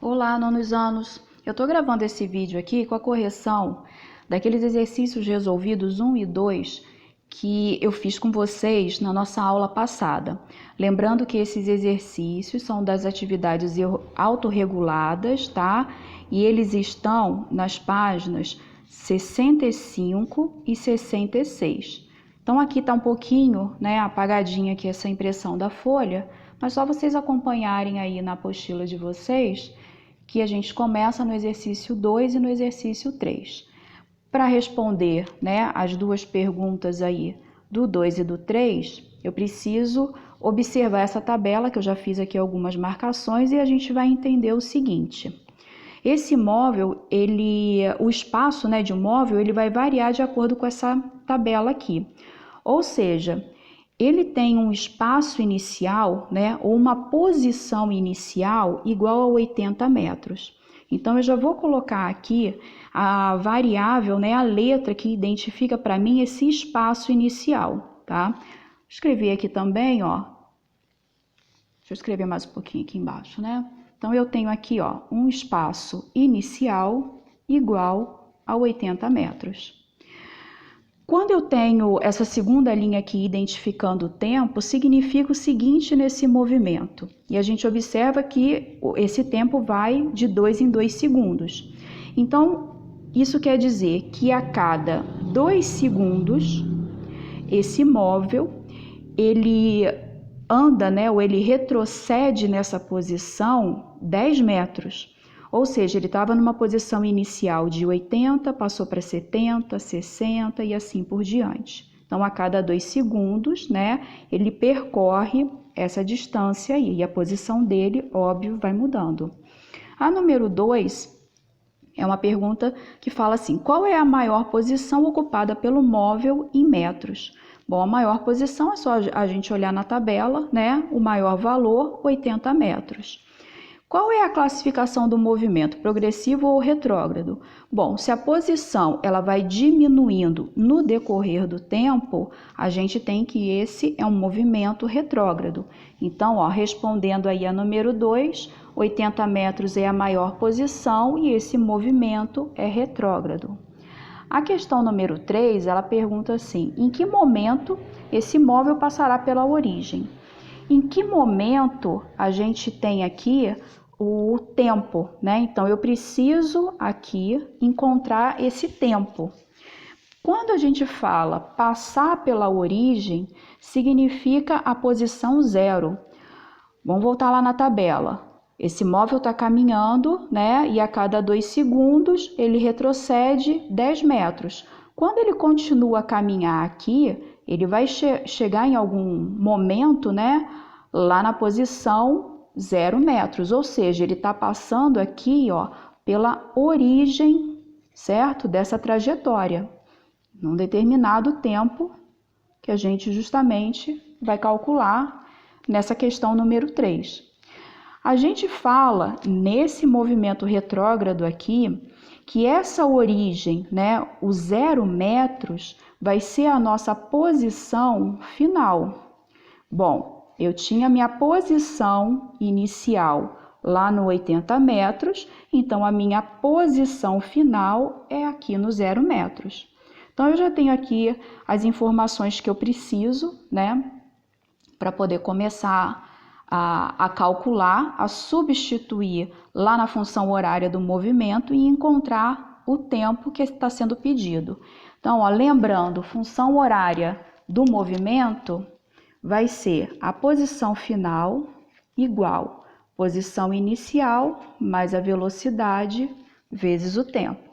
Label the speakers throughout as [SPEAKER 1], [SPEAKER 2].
[SPEAKER 1] Olá, nonos anos! Eu estou gravando esse vídeo aqui com a correção daqueles exercícios resolvidos 1 e 2 que eu fiz com vocês na nossa aula passada. Lembrando que esses exercícios são das atividades autorreguladas, tá? E eles estão nas páginas 65 e 66. Então aqui está um pouquinho, né, apagadinha aqui essa impressão da folha, mas só vocês acompanharem aí na apostila de vocês que a gente começa no exercício 2 e no exercício 3. Para responder, né, as duas perguntas aí do 2 e do 3, eu preciso observar essa tabela, que eu já fiz aqui algumas marcações, e a gente vai entender o seguinte. Esse móvel, o espaço, né, de um móvel, ele vai variar de acordo com essa tabela aqui. Ou seja, ele tem um espaço inicial, né, ou uma posição inicial igual a 80 metros. Então, eu já vou colocar aqui a variável, né, a letra que identifica para mim esse espaço inicial, tá? Escrevi aqui também, ó. Deixa eu escrever mais um pouquinho aqui embaixo, né? Então, eu tenho aqui, ó, um espaço inicial igual a 80 metros. Quando eu tenho essa segunda linha aqui identificando o tempo, significa o seguinte nesse movimento. E a gente observa que esse tempo vai de 2 em 2 segundos. Então, isso quer dizer que a cada 2 segundos, esse móvel, ele anda, né, ou ele retrocede nessa posição 10 metros. Ou seja, ele estava numa posição inicial de 80, passou para 70, 60 e assim por diante. Então, a cada 2 segundos, né, ele percorre essa distância aí, e a posição dele, óbvio, vai mudando. A número 2 é uma pergunta que fala assim: qual é a maior posição ocupada pelo móvel em metros? Bom, a maior posição é só a gente olhar na tabela, né, o maior valor, 80 metros. Qual é a classificação do movimento, progressivo ou retrógrado? Bom, se a posição ela vai diminuindo no decorrer do tempo, a gente tem que esse é um movimento retrógrado. Então, ó, respondendo aí a número 2, 80 metros é a maior posição e esse movimento é retrógrado. A questão número 3, ela pergunta assim: em que momento esse móvel passará pela origem? Em que momento a gente tem aqui o tempo, né? Então, eu preciso aqui encontrar esse tempo. Quando a gente fala passar pela origem, significa a posição 0. Vamos voltar lá na tabela. Esse móvel está caminhando, né? E a cada 2 segundos ele retrocede 10 metros. Quando ele continua a caminhar aqui, ele vai chegar em algum momento, né? Lá na posição 0 metros, ou seja, ele está passando aqui, ó, pela origem, certo? Dessa trajetória, num determinado tempo que a gente justamente vai calcular nessa questão número 3. A gente fala nesse movimento retrógrado aqui que essa origem, né, o 0 metros, vai ser a nossa posição final. Bom, eu tinha minha posição inicial lá no 80 metros, então a minha posição final é aqui no 0 metros. Então, eu já tenho aqui as informações que eu preciso, né, para poder começar a calcular, a substituir lá na função horária do movimento e encontrar o tempo que está sendo pedido. Então, ó, lembrando, função horária do movimento vai ser a posição final igual posição inicial mais a velocidade vezes o tempo.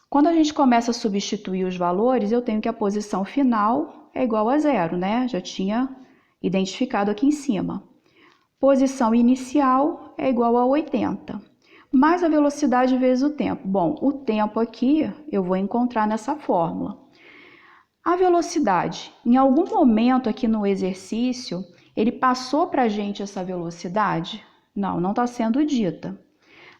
[SPEAKER 1] Quando a gente começa a substituir os valores, eu tenho que a posição final é igual a 0, né? Já tinha identificado aqui em cima. Posição inicial é igual a 80, mais a velocidade vezes o tempo. Bom, o tempo aqui eu vou encontrar nessa fórmula. A velocidade, em algum momento aqui no exercício, ele passou para a gente essa velocidade? Não, não está sendo dita.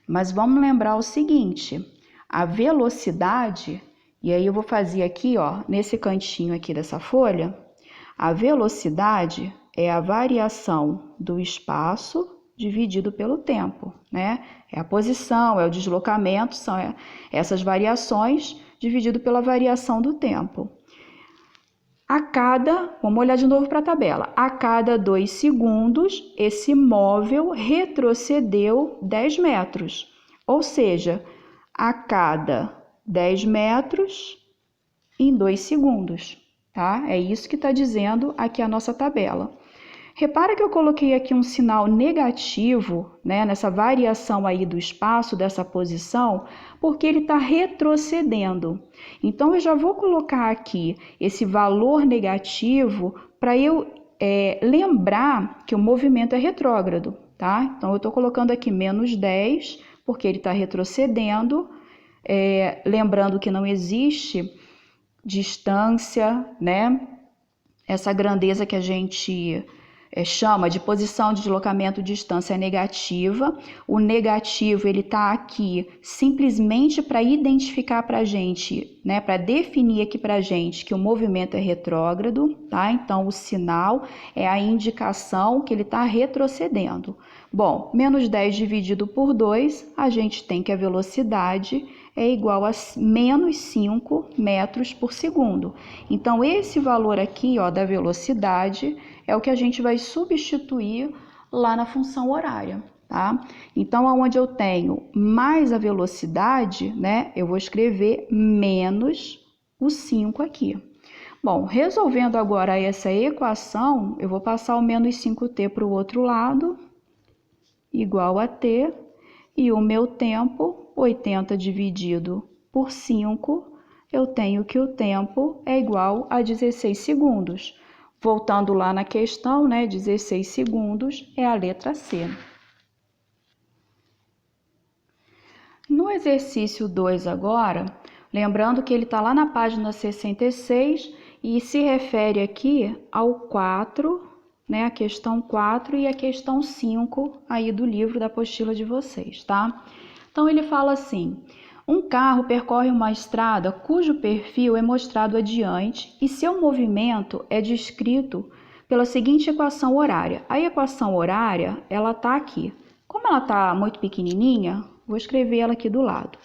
[SPEAKER 1] Mas vamos lembrar o seguinte, a velocidade, e aí eu vou fazer aqui, ó, nesse cantinho aqui dessa folha, a velocidade é a variação do espaço dividido pelo tempo, né? É a posição, é o deslocamento, são essas variações dividido pela variação do tempo. Vamos olhar de novo para a tabela. A cada 2 segundos, esse móvel retrocedeu 10 metros. Ou seja, a cada 10 metros em 2 segundos, tá? É isso que está dizendo aqui a nossa tabela. Repara que eu coloquei aqui um sinal negativo, né, nessa variação aí do espaço, dessa posição, porque ele está retrocedendo. Então, eu já vou colocar aqui esse valor negativo para eu lembrar que o movimento é retrógrado, tá? Então, eu estou colocando aqui menos 10, porque ele está retrocedendo, lembrando que não existe distância, né? Essa grandeza que a gente chama de posição de deslocamento de distância negativa. O negativo ele está aqui simplesmente para identificar para a gente, né, para definir aqui para a gente que o movimento é retrógrado, tá? Então o sinal é a indicação que ele está retrocedendo. Bom, menos 10 dividido por 2, a gente tem que a velocidade é igual a menos 5 metros por segundo. Então, esse valor aqui, ó, da velocidade é o que a gente vai substituir lá na função horária, tá? Então, aonde eu tenho mais a velocidade, né, eu vou escrever menos o 5 aqui. Bom, resolvendo agora essa equação, eu vou passar o menos 5t para o outro lado, igual a t, e o meu tempo, 80 dividido por 5, eu tenho que o tempo é igual a 16 segundos. Voltando lá na questão, né, 16 segundos é a letra C. No exercício 2 agora, lembrando que ele está lá na página 66 e se refere aqui ao 4, né, a questão 4 e a questão 5 aí do livro da apostila de vocês, tá? Então, ele fala assim: um carro percorre uma estrada cujo perfil é mostrado adiante e seu movimento é descrito pela seguinte equação horária. A equação horária, ela tá aqui. Como ela tá muito pequenininha, vou escrever ela aqui do lado.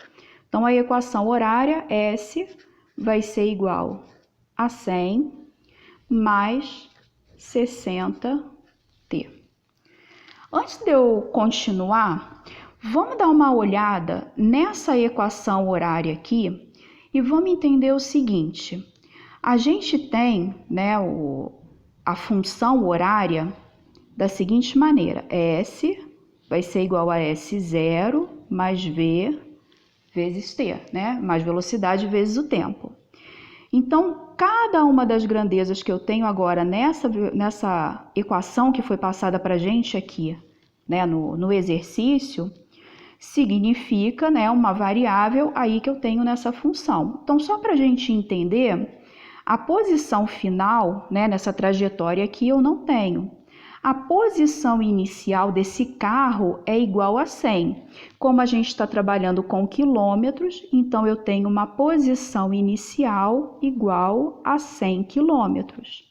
[SPEAKER 1] Então, a equação horária, S, vai ser igual a 100 mais 60t. Antes de eu continuar, vamos dar uma olhada nessa equação horária aqui e vamos entender o seguinte. A gente tem, né, a função horária da seguinte maneira. S vai ser igual a S0 mais V vezes T, né? Mais velocidade vezes o tempo. Então, cada uma das grandezas que eu tenho agora nessa equação que foi passada para a gente aqui, né, no exercício, significa, né, uma variável aí que eu tenho nessa função. Então, só para a gente entender, a posição final, né, nessa trajetória aqui eu não tenho. A posição inicial desse carro é igual a 100. Como a gente está trabalhando com quilômetros, então eu tenho uma posição inicial igual a 100 quilômetros.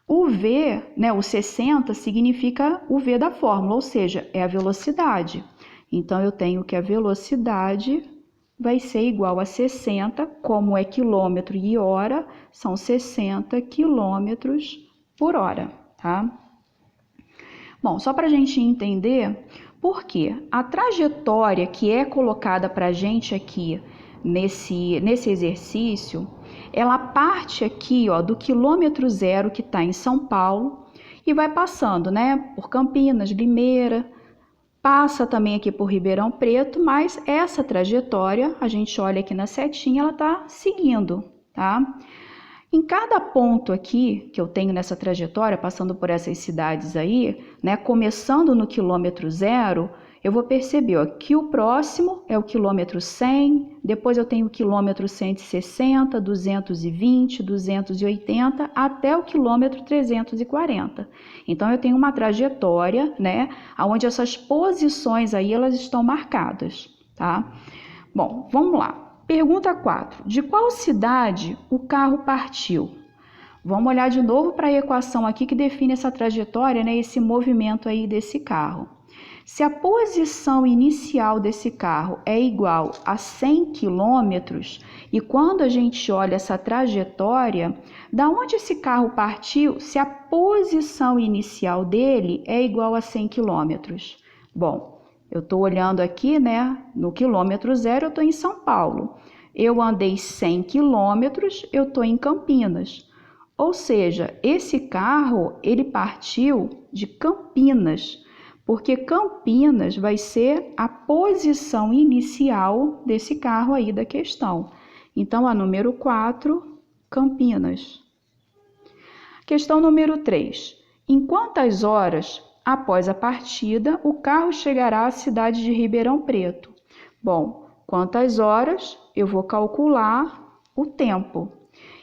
[SPEAKER 1] O V, né, o 60, significa o V da fórmula, ou seja, é a velocidade. Então, eu tenho que a velocidade vai ser igual a 60, como é quilômetro e hora, são 60 quilômetros por hora, tá? Bom, só para a gente entender por quê? A trajetória que é colocada para a gente aqui nesse exercício, ela parte aqui, ó, do quilômetro zero que está em São Paulo e vai passando, né, por Campinas, Limeira, passa também aqui por Ribeirão Preto, mas essa trajetória, a gente olha aqui na setinha, ela está seguindo, tá? Em cada ponto aqui que eu tenho nessa trajetória, passando por essas cidades aí, né, começando no quilômetro zero, eu vou perceber, ó, que o próximo é o quilômetro 100, depois eu tenho o quilômetro 160, 220, 280, até o quilômetro 340. Então, eu tenho uma trajetória, né, onde essas posições aí, elas estão marcadas, tá? Bom, vamos lá. Pergunta 4. De qual cidade o carro partiu? Vamos olhar de novo para a equação aqui que define essa trajetória, né, esse movimento aí desse carro. Se a posição inicial desse carro é igual a 100 km, e quando a gente olha essa trajetória, da onde esse carro partiu, se a posição inicial dele é igual a 100 km? Bom, eu estou olhando aqui, né, no quilômetro zero, eu estou em São Paulo. Eu andei 100 quilômetros, eu estou em Campinas. Ou seja, esse carro, ele partiu de Campinas, porque Campinas vai ser a posição inicial desse carro aí da questão. Então, a número 4, Campinas. Questão número 3. Em quantas horas após a partida o carro chegará à cidade de Ribeirão Preto? Bom, quantas horas? Eu vou calcular o tempo.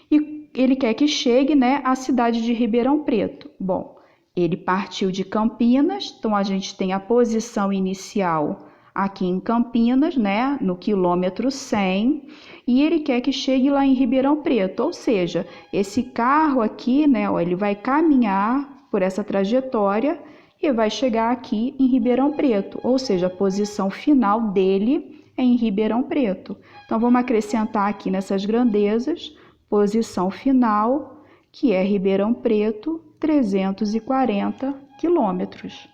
[SPEAKER 1] E ele quer que chegue, né, à cidade de Ribeirão Preto. Bom, ele partiu de Campinas, então a gente tem a posição inicial aqui em Campinas, né, no quilômetro 100, e ele quer que chegue lá em Ribeirão Preto, ou seja, esse carro aqui, né, ó, ele vai caminhar por essa trajetória e vai chegar aqui em Ribeirão Preto, ou seja, a posição final dele é em Ribeirão Preto. Então, vamos acrescentar aqui nessas grandezas, posição final, que é Ribeirão Preto, 340 quilômetros.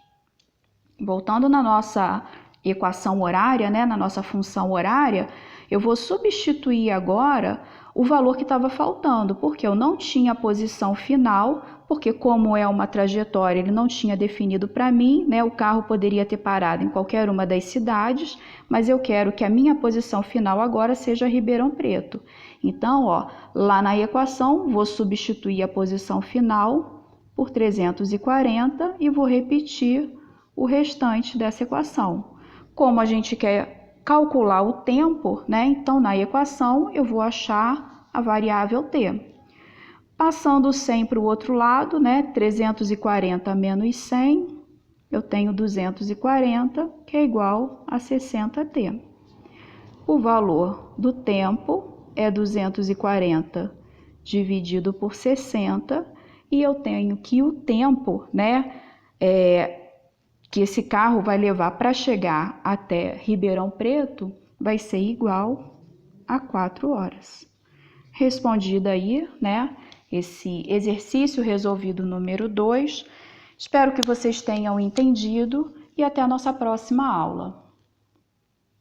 [SPEAKER 1] Voltando na nossa equação horária, né, na nossa função horária, eu vou substituir agora o valor que estava faltando, porque eu não tinha a posição final, porque como é uma trajetória, ele não tinha definido para mim, né, o carro poderia ter parado em qualquer uma das cidades, mas eu quero que a minha posição final agora seja Ribeirão Preto. Então, ó, lá na equação, vou substituir a posição final por 340 e vou repetir o restante dessa equação. Como a gente quer calcular o tempo, né? Então, na equação, eu vou achar a variável t. Passando 100 para o outro lado, né? 340 menos 100, eu tenho 240, que é igual a 60t. O valor do tempo é 240 dividido por 60, e eu tenho que o tempo, né, que esse carro vai levar para chegar até Ribeirão Preto vai ser igual a 4 horas. Respondido aí, né, esse exercício resolvido número 2. Espero que vocês tenham entendido e até a nossa próxima aula.